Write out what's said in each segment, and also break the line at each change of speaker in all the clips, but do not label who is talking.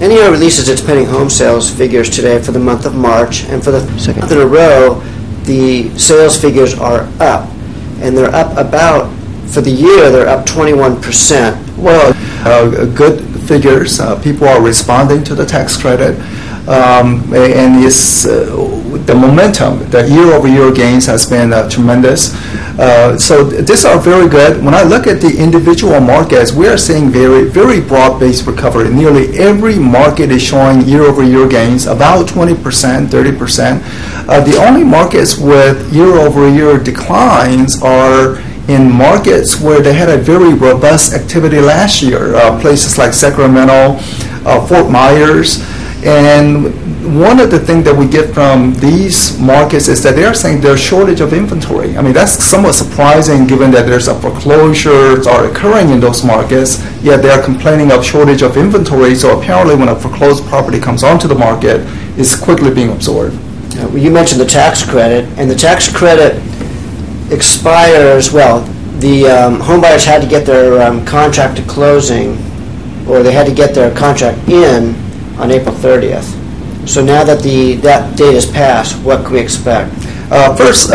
NAR releases its pending home sales figures today for the month of March, and for the second month in a row, the sales figures are up, and they're up about, for the year, they're up 21%.
Well, good figures. People are responding to the tax credit, and it's the momentum, the year-over-year gains has been tremendous. So these are very good. When I look at the individual markets, we are seeing very broad-based recovery. Nearly every market is showing year-over-year gains, about 20%, 30%. The only markets with year-over-year declines are in markets where they had a very robust activity last year, places like Sacramento, Fort Myers. And one of the things that we get from these markets is that they are saying there's a shortage of inventory. I mean, that's somewhat surprising given that there's a foreclosures are occurring in those markets, yet they are complaining of shortage of inventory. So apparently when a foreclosed property comes onto the market, it's quickly being absorbed.
Well, you mentioned the tax credit, and the tax credit expires, well, the home buyers had to get their contract to closing, or they had to get their contract in on April 30th. So now that that date has passed, what can we expect?
First,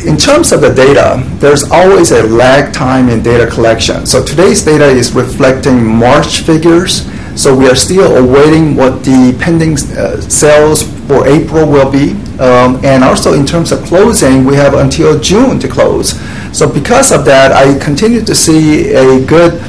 in terms of the data, there's always a lag time in data collection. So today's data is reflecting March figures. So we are still awaiting what the pending sales for April will be. And also in terms of closing, we have until June to close. So because of that, I continue to see a good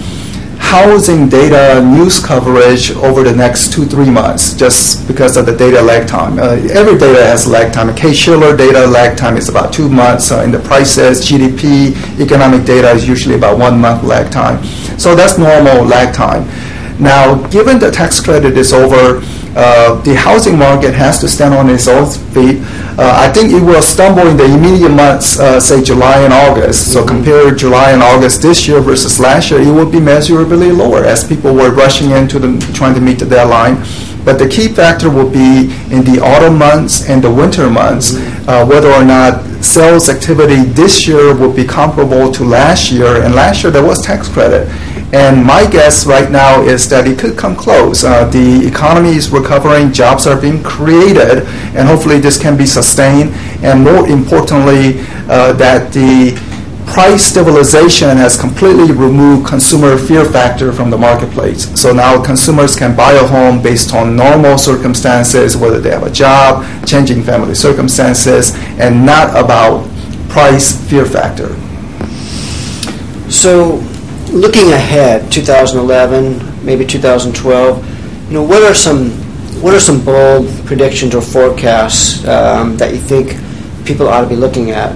housing data news coverage over the next 2-3 months, just because of the data lag time. Every data has lag time. Case-Shiller data lag time is about 2 months. In the prices, GDP, economic data is usually about 1 month lag time. So that's normal lag time. Now, given the tax credit is over, the housing market has to stand on its own feet. I think it will stumble in the immediate months, say July and August. So compare July and August this year versus last year, it will be measurably lower as people were rushing into trying to meet the deadline. But the key factor will be in the autumn months and the winter months, whether or not sales activity this year will be comparable to last year. And last year there was tax credit. And my guess right now is that it could come close. The economy is recovering, jobs are being created, and hopefully this can be sustained. And more importantly, that the price stabilization has completely removed consumer fear factor from the marketplace. So now consumers can buy a home based on normal circumstances, whether they have a job, changing family circumstances, and not about price fear factor.
So, looking ahead, 2011, maybe 2012, what are some bold predictions or forecasts that you think people ought to be looking at?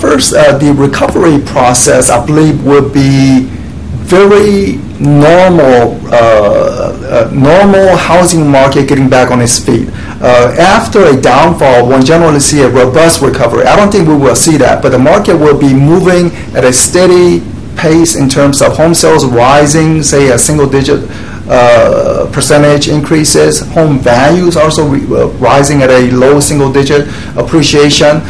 First, the recovery process, I believe, will be very normal housing market getting back on its feet. After a downfall, one generally see a robust recovery. I don't think we will see that, but the market will be moving at a steady pace in terms of home sales rising, say a single-digit percentage increases. Home values also rising at a low single-digit appreciation.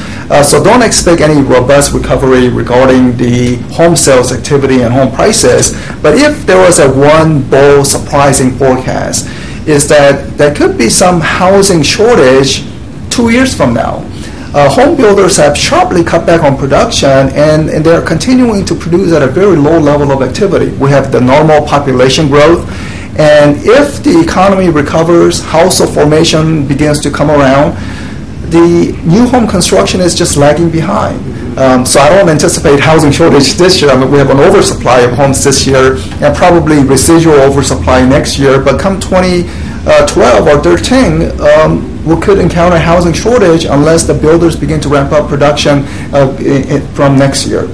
So don't expect any robust recovery regarding the home sales activity and home prices. But if there was a one bold surprising forecast, is that there could be some housing shortage 2 years from now. Home builders have sharply cut back on production, and they're continuing to produce at a very low level of activity. We have the normal population growth, and if the economy recovers, household formation begins to come around, the new home construction is just lagging behind. So I don't anticipate housing shortage this year. I mean, we have an oversupply of homes this year and probably residual oversupply next year, but come 2012 or 13, we could encounter housing shortage unless the builders begin to ramp up production from next year.